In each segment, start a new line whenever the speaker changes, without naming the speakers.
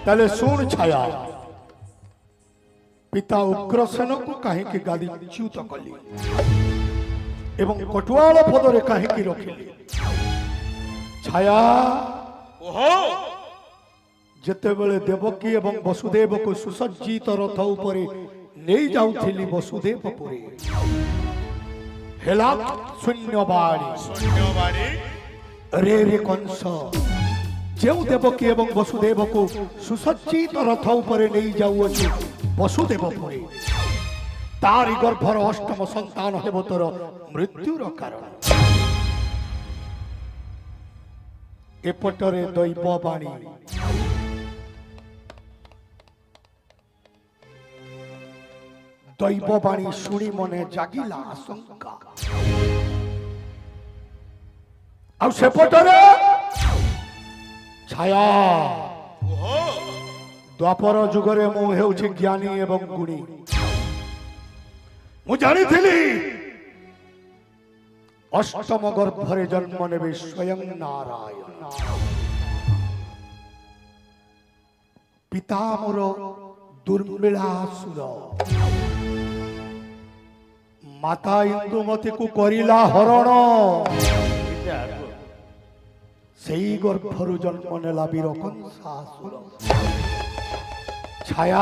ताले सुन छाया पिता उग्रसेन को कहीं गादी च्युत कली एवं कटुआल पदरे कहीं रखिली छाया जेते बेले देवकी एवं वसुदेव को सुसज्जित रथ उपरे नहीं जाउथिली वसुदेवपुरी हेला शून्यवाणी रे रे कंस जो देवकी एवं वसुदेव को सुसज्जित रथ उपरे नहीं जाउअछु वसुदेवपुरी तारी गर्भर अष्टम संतान हेब तोर मृत्युर कारण एपटरे दैववाणी दैववाणी शुणी मने जागिला आशंका आ सेपटरे छाया द्वापर जुगरे मु हेउछि ज्ञानी एवं गुणी मु जानी थिली अष्टम गर्भरे जन्म नेबे स्वयं नारायण पिता मोर दुर्मिलासुर माता इंदुमती को करिला हरण सेई गर्भरु जन्म नेला वीर कंसासुर छाया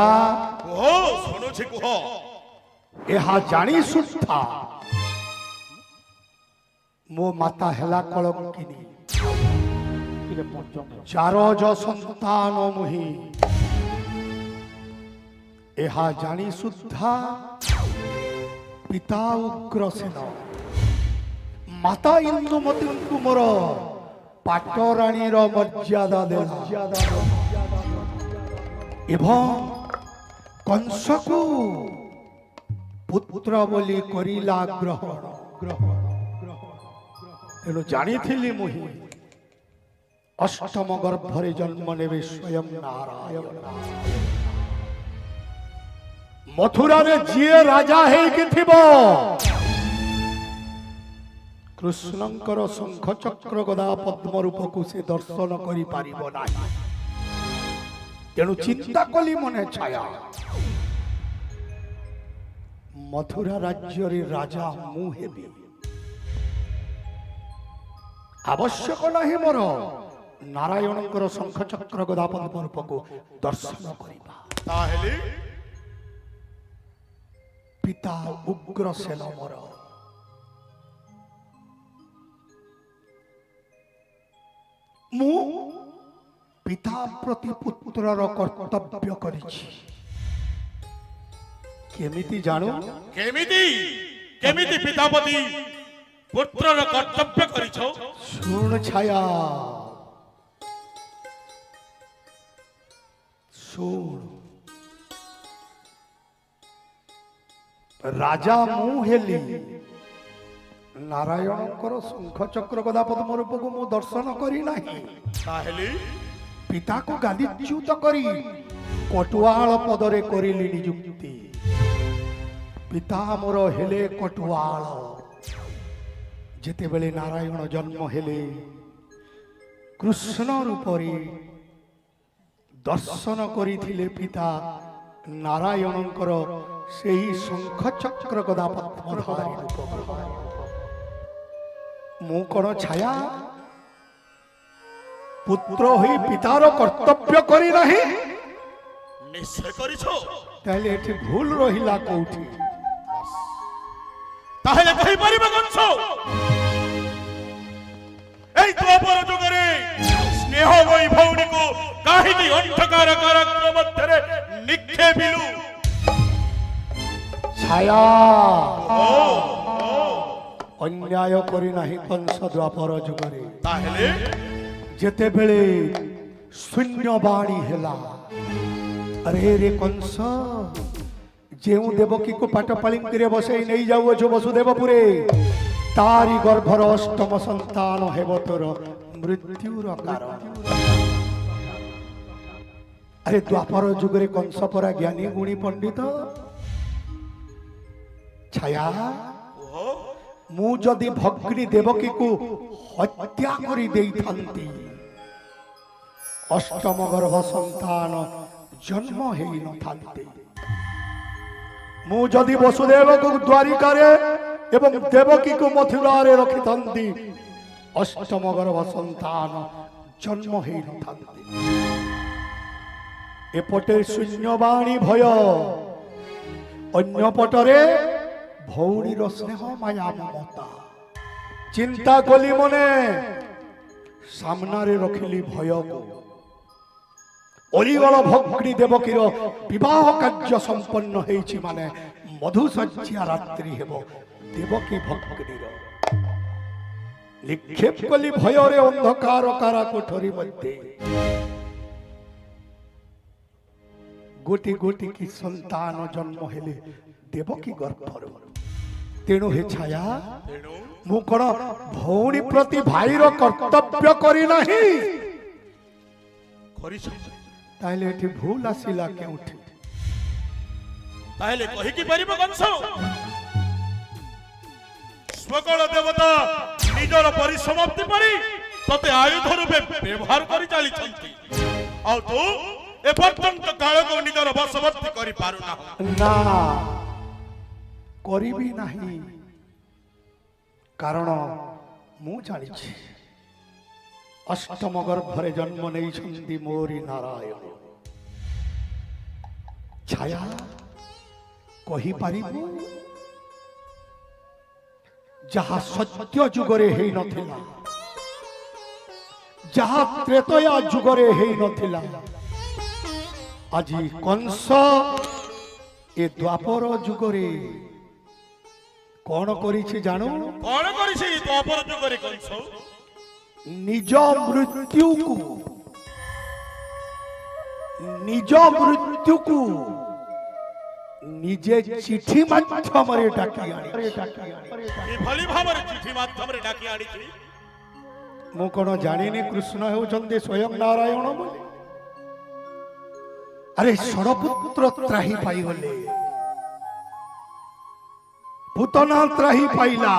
शुणुछि कुह
एहा जानी सुद्धा मो माता हेला कलंकिनी चारज संतान मुहि एहा जानी सुद्धा पिता उग्रसेन माता इंदुमती को मोर पाटराणीर मर्यादा देला एवं कंस को पुत्र बोली करिला ग्रहण तेणु जानी मुहि अष्टम गर्भरे जन्म नेबे स्वयं नारायण मथुरा रे जिए राजा है कि थिबो कृष्णंकर शंख चक्र गदा पद्म रूप को से दर्शन करि पारिबो नाही तेणु चिंता कली मने छाया मथुरा राज्य रे राजा मु हेबी आवश्यक नहीं मोर नारायणकर शंख चक्र गदा पद्म रूप को दर्शन करिबा
ताहेली
पिता उग्रसेन मोर मु पिता प्रति पुत्रर कर्तव्य करिछि केमिति जानो
केमिति पितापति पुत्रर कर्तव्य करिछो
सुन छाया सुन राजा मु हेली नारायणकर शंख चक्र गदा पद्म रूप को मु दर्शन करी नाही
ताहेली
पिता को गादीच्युत करी कटुआल पदरे करिली नियुक्ति पिता मोर हेले कटुआल जेते बेले नारायण जन्म हेले कृष्ण रूपरे दर्शन करिथिले पिता नारायणकर सेही शंख चक्र गदा पद्मधारी रूप मु कोन छाया पुत्र होई पितार कर्तव्य करी नाही
निश्चय करिछो
ताले एठी भूल रहिला कोठी
ताहेले कहि परिबो कंस एई द्वापर जुगरे स्नेह गई भौणी को काहिनी अंधकार काराग्र मध्यरे निक्षेपिलु
छाया अन्याय करी नाही कंस द्वापर जुगरे
ताहेले
जेते बेले शून्यवाणी हेला अरे रे कंस जेउ देवकी को पाट पालिंकिरे बसई नहीं जाऊ जो वसुदेवपुरे तारी गर्भर अष्टम संतान हेब तोर मृत्युर कारण अरे द्वापर जुगरे कंस परा ज्ञानी गुणी पंडित छाया मु जदि भग्नी देवकी को हत्या करी देई थांती ଅଷ୍ଟମ ଗର୍ଭ ସନ୍ତାନ ଜନ୍ମ ହେଇନଥାନ୍ତି। ମୁଁ ଯଦି ବସୁଦେବକୁ ଦ୍ୱାରିକାରେ ଏବଂ ଦେବକୀକୁ ମଥୁରାରେ ରଖିଥାନ୍ତି, ଅଷ୍ଟମ ଗର୍ଭ ସନ୍ତାନ ଜନ୍ମ ହେଇନଥାନ୍ତି। ଏପଟେ ଶୂନ୍ୟବାଣୀ ଭୟ, ଅନ୍ୟପଟରେ ଭଉଣୀର ସ୍ନେହ ମାୟା ମମତା। ଚିନ୍ତା କଲି ମନେ, ସାମ୍ନାରେ ରଖିଲି ଭୟକୁ। ଅଲିଗଳ ଭଗ୍ନୀ ଦେବକୀର ବିବାହ କାର୍ଯ୍ୟ ସମ୍ପନ୍ନ ହେଇଛି ମାନେ ମଧୁସଜ୍ଜା ରାତ୍ରି ହେବ ଦେବକୀ ଭଗ୍ନୀର। ନିକ୍ଷେପ କଲି ଭୟରେ ଅନ୍ଧକାର କାରା କୋଠରୀ ମଧ୍ୟରେ। ଗୋଟି ଗୋଟି କି ସନ୍ତାନ ଜନ୍ମ ହେଲେ ଦେବକୀ ଗର୍ଭରୁ। ତେଣୁ ହେ ଛାୟା, ମୁଁ କଣ ଭଉଣୀ ପ୍ରତି ଭାଇର କର୍ତ୍ତବ୍ୟ କରି ନାହିଁ? ତାହେଲେ ଏଠି ଭୁଲ ଆସିଲା କେଉଁଠି?
ତାହେଲେ କହିକି ପାରିବ କଂସ, ସ୍ୱକଳ ଦେବତା ନିଜର ପରିସମାପ୍ତି ପାଇଁ ତତେ ଆୟୁଧ ରୂପେ ବ୍ୟବହାର କରି ଚାଲିଛନ୍ତି, ଆଉ ତୁ ଏପର୍ଯ୍ୟନ୍ତ କାଳକୁ ନିଜର ବଶବର୍ତ୍ତୀ କରିପାରୁନା।
ନା, କରିବି ନାହିଁ। କାରଣ ମୁଁ ଜାଣିଛି ଅଷ୍ଟମ ଗର୍ଭରେ ଜନ୍ମ ନେଇଛନ୍ତି ମୋରି ନାରାୟଣ। ଛାୟା, କହିପାରିବୁ ଯାହା ସତ୍ୟ ଯୁଗରେ ହେଇନଥିଲା, ଯାହା ତ୍ରେତୟା ଯୁଗରେ ହେଇନଥିଲା, ଆଜି କଂସ ଏ ଦ୍ୱାପର ଯୁଗରେ କଣ କରିଛି ଜାଣୁ?
କଣ କରିଛି ଦ୍ୱାପର ଯୁଗରେ କଂସ?
ନିଜ ମୃତ୍ୟୁକୁ ନିଜେ ଚିଠି ମାଧ୍ୟମରେ ଡାକି ଆଣି।
ଏଭଳି ଭାବରେ ଚିଠି ମାଧ୍ୟମରେ ଡାକି ଆଣିଛି।
ମୁଁ କଣ ଜାଣିନି କୃଷ୍ଣ ହେଉଛନ୍ତି ସ୍ୱୟଂ ନାରାୟଣ ବୋଲି? ଆରେ ଷଡ଼ପୁତ୍ର ତ୍ରାହି ପାଇଗଲେ, ପୁତନା ତ୍ରାହି ପାଇଲା,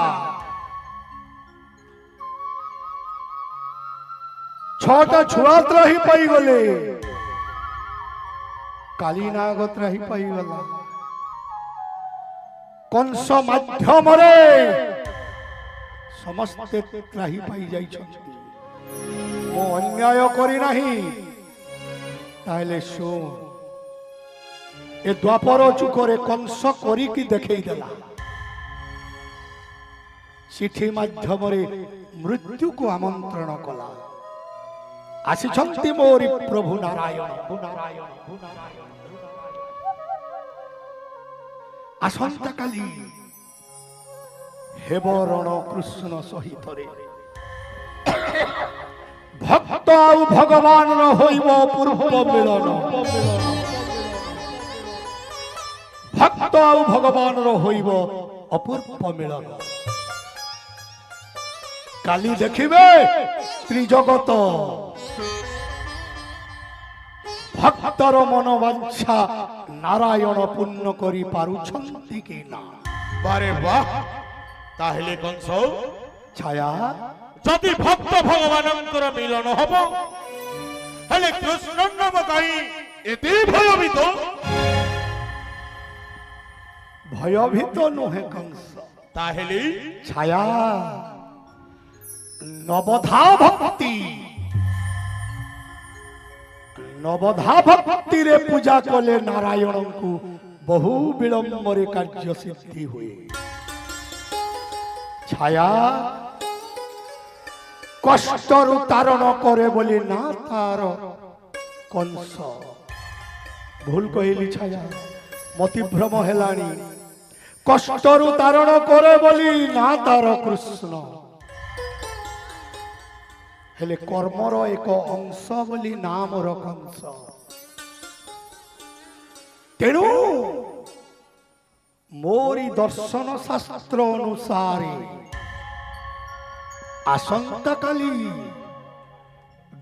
6ଟା ଛୁଆ ତ୍ରାହି ପାଇଗଲେ, କାଲିନାଗ ତ୍ରାହି ପାଇଗଲା। କଂସ ମାଧ୍ୟମରେ ସମସ୍ତେ ତ୍ରାହି ପାଇ ଯାଇଛନ୍ତି। ମୁଁ ଅନ୍ୟାୟ କରି ନାହିଁ। ତାହେଲେ ଶୁଣ, ଏ ଦ୍ୱାପର ଯୁଗରେ କଂସ କରିକି ଦେଖେଇ ଦେଲା। ଚିଠି ମାଧ୍ୟମରେ ମୃତ୍ୟୁକୁ ଆମନ୍ତ୍ରଣ କଲା। ଆସିଛନ୍ତି ମୋରି ପ୍ରଭୁ ନାରାୟଣ। ଆସନ୍ତା କାଲି ହେବ ରଣ କୃଷ୍ଣ ସହିତରେ। ଭକ୍ତ ଆଉ ଭଗବାନର ହୋଇବ ପୂର୍ବ ମିଳନ। ଭକ୍ତ ଆଉ ଭଗବାନର ହୋଇବ ଅପୂର୍ବ ମିଳନ। କାଲି ଦେଖିବେ ତ୍ରିଜଗତ ଭକ୍ତର ମନବାଞ୍ଛା ନାରାୟଣ ପୂର୍ଣ୍ଣ କରି ପାରୁଛନ୍ତି କି ନା?
ବାରେ ବାହ! ତାହେଲେ କଂସ,
ଛାୟା,
ଯଦି ଭକ୍ତ ଭଗବାନଙ୍କର ମିଳନ ହବ, ହେଲେ କୃଷ୍ଣ ନାମ କାହିଁ ଏତେ ଭୟଭୀତ?
ଭୟଭୀତ ନୁହେଁ କଂସ।
ତାହେଲେ
ଛାୟା, ନବଧା ଭକ୍ତି, ନବଧା ଭକ୍ତିରେ ପୂଜା କଲେ ନାରାୟଣଙ୍କୁ ବହୁ ବିଳମ୍ବରେ କାର୍ଯ୍ୟ ସିଦ୍ଧି ହୁଏ। ଛାୟା, କଷ୍ଟରୁ ତାରଣ କରେ ବୋଲି ନା ତାର କଂସ। ଭୁଲ କହିଲି ଛାୟା, ମତିଭ୍ରମ ହେଲାଣି। କଷ୍ଟରୁ ତାରଣ କରେ ବୋଲି ନା ତାର କୃଷ୍ଣ, ହେଲେ କର୍ମର ଏକ ଅଂଶ ବୋଲି ନାମର କଂସ। ତେଣୁ ମୋରି ଦର୍ଶନ ଶାସ୍ତ୍ର ଅନୁସାରେ ଆସନ୍ତା କାଲି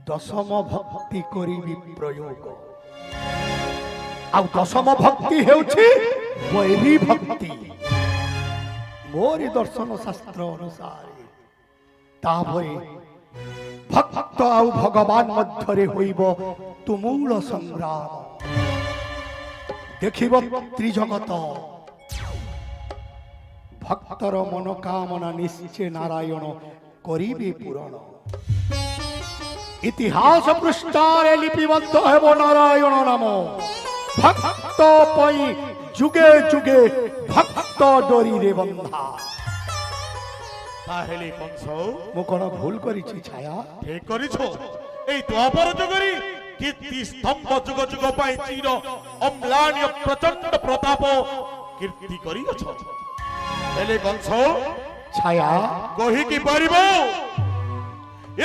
ଦଶମ ଭକ୍ତି କରିବି ପ୍ରୟୋଗ। ଆଉ ଦଶମ ଭକ୍ତି ହେଉଛି ବୈରୀ ଭକ୍ତି। ମୋରି ଦର୍ଶନ ଶାସ୍ତ୍ର ଅନୁସାରେ ତାପରେ ভক্ত ଆଉ ভগবান ମଧ୍ୟରେ ହୋଇବ ତୁମୁଳ ସଂଗ୍ରାମ। ଦେଖିବ ତ୍ରିଜଗତ ଭକ୍ତର ମନୋକାମନା ନିଶ୍ଚୟ ନାରାୟଣ କରିବେ ପୂରଣ। ଇତିହାସ ପୃଷ୍ଠାରେ ଲିପିବଦ୍ଧ ହେବ ନାରାୟଣ ନାମ। ଭକ୍ତ ପାଇଁ ଯୁଗେ ଯୁଗେ ଭକ୍ତ ଡୋରିରେ ବନ୍ଧା।
তাহলে কংস
ମୁଁ କଣ ভুল କରିଛି ছায়া?
ঠিক করিছ। এই দ্বাপর যুগরি কীর্তি স্তম্ভ যুগ যুগ পাই চির অম্লানীয় প্রচন্ড প্রতাপ কীর্তি করিছ। হেলে কংস
ছায়া
কহি কি পারিব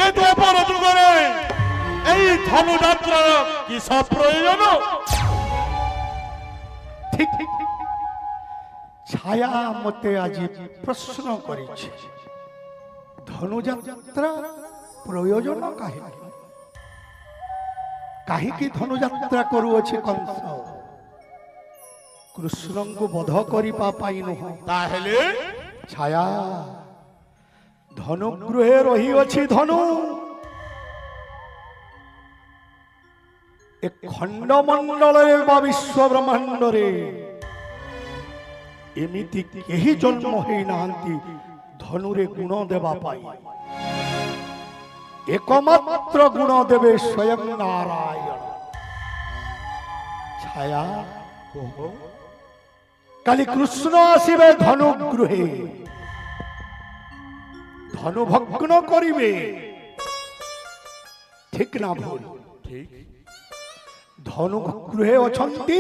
এ দ্বাপর যুগরে এই ধনুযাত্রা কি সব প্রয়োজন?
ঠিক ছায়া মতে আজি প্রশ্ন করেছে ধনুযাত্রা প্রয়োজন কাহিকি? কাহিকি ধনুযাত্রা করুଅছে কংস? কৃষ্ণଙ୍କୁ বধ করিবা পাই নুহ।
তাহলে
ছায়া ধনুগৃহে রহিଅছি ধনু। এ খণ্ডমণ্ডଳରେ বা বিশ্ব ব্রহ্মাণ্ডরে এমিতি কেহি জন্ম হই নাহান্তি ধনুরে গুণ দেবা পাই। একমাত্র গুণ দেবে স্বয়ং নারায়ণ। ছায়া কালি কৃষ্ণ আসিবে ধনুগৃহে, ধনু ভগ্ন করিবে। ঠিক না ভুল?
ঠিক।
ধনুগৃহে অছন্তি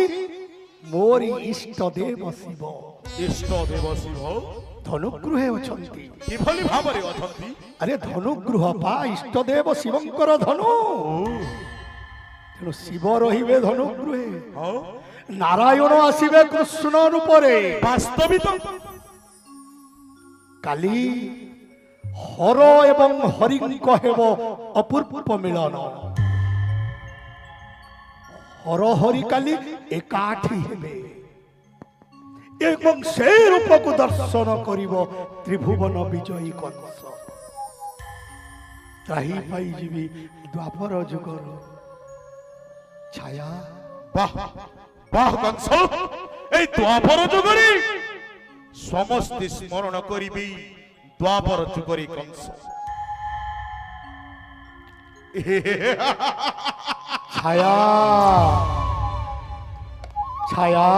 মোরি ইষ্ট দেব শিব।
ইষ্ট দেব শিব
ধনুগৃহে অছন্তি।
কিভଳି ভাବରେ ଅଛନ୍ତି?
আরে ধনুগৃহ পা ইষ্ট দেব শিবঙ্কর ধনু। তেণু শিব রহিবে ধনুগৃহে, নারায়ণ আসিবে কৃষ্ণ রূপরে।
বাস্তবিক
কালি হর এবং হরিঙ্ক হেব অপূর্ব মিলন। হর হরি কালি একাঠি হেবে এবং সেই রূপକୁ দর্শন করিব ত্রিভুবন বিজয়ী কংস। ত্রাহি পাই ଯିବି ଦ୍ୱାପର ଯୁଗର। ছায়া
বাহ বাহ কংস, এই দ্বাপর যুগরে সমস্ত স্মরণ করিবি দ্বাপর যুগরে কংস।
ছায়া ছায়া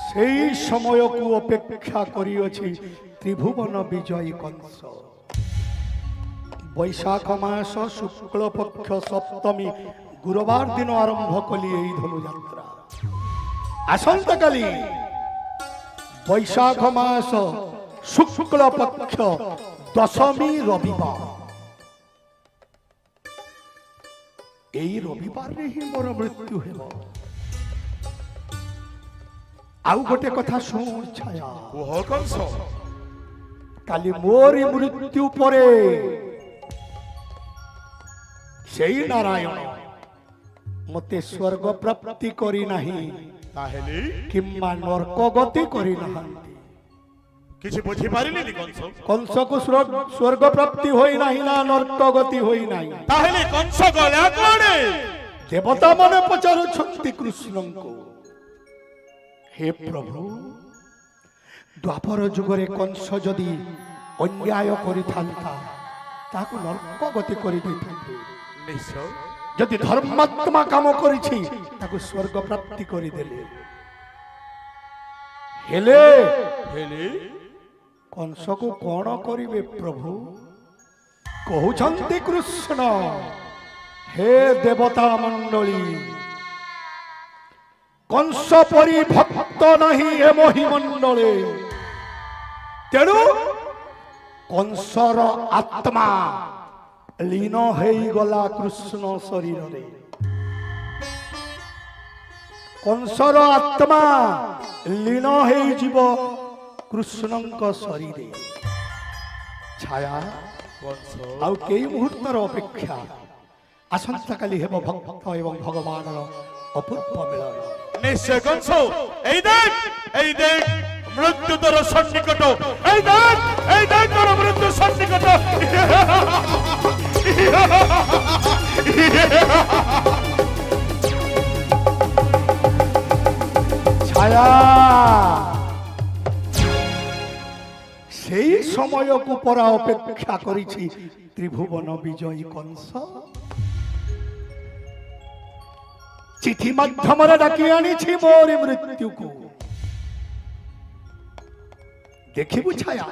সেই সময়କୁ অপেক্ষা করিଅছি ত্রিভুবন বিজয়ী কংস। বৈশাখ মাস শুক্ল পক্ষ সপ্তমী গুরুবার দিন আরম্ভ কলি এই ধনুযাত্রা। আসন্তকালি বৈশাখ মাস শুক্ল পক্ষ দশমী রবিবার। এই রবিবারে ହିଁ ମୋର ମୃତ୍ୟୁ ହେବ। ଆଉ ଗୋଟେ କଥା ଶୁଣ ଛାୟା,
କୁହ କଂସ।
କାଲି ମୋରି ମୃତ୍ୟୁ ପରେ সেই নারায়ণ মতে স্বর্গ প্রাপ্তি করি নাহি
তাহলে
কিংবা নরক গতি করি নাহান্তি।
কিছু বুঝি পারিনি কংস।
কংসকু স্বর্গ প্রাপ্তি হই নাহি না নরক গতি হই নাই।
তাহলে কংস গলা কোড়ে
দেবতা মানে পচারুছন্তি কৃষ্ণଙ୍କୁ, হে প্রভু দ্বাপর যুগরে কংস যদি অন্যায় করিথান্তা তাহাକୁ নরক গতি କରି ଦେଇଥାନ୍ତେ।
নিশ্চয়
যদি ধর্মাত্মা কাম করেছি তাকে স্বর্গ প্রাপ্তি করিদেলে। হেলে
হেলে
কংসকু কোণ করিবে প্রভু? কহুছন্তি কৃষ্ণ, হে দেবতা মণ্ডলী কংস পরি ভক্ত নাহি এ মহিমণ্ডলে। তেণু কংসর আত্মা লীন হইগলা কৃষ্ণ শরীরে। কংসর আত্মা লীন হইଯିବ কৃষ্ণଙ୍କ শরীরে। ছায়া
কংস
ଆଉ କେଇ ମୁହୂର୍ତ୍ତର ଅପେକ୍ଷା, ଆସନ୍ତାକାଲି ହେବ ଭକ୍ତ ଏବଂ ଭଗବାନର ଅପୂର୍ବ ମିଳନ।
নিশ্চয় কংস। এই দেখ মৃত্যু তোর সন্নিকট। এই দেখ তোর মৃত্যু সন্নিকট।
ছায়া সেই সময়কু পরা অপেক্ষা করেছি ত্রিভুবন বিজয়ী কংস। চিঠি মাধ্যমে ডাকি আনিছি মোর মৃত্যুকু। দেখিবু ছায়া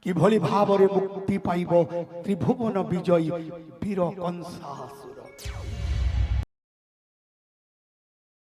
কিভଳି ভাବରେ মুক্তি পাইব ত্রিভুবন বিজয়ী বীর কংসাসুর।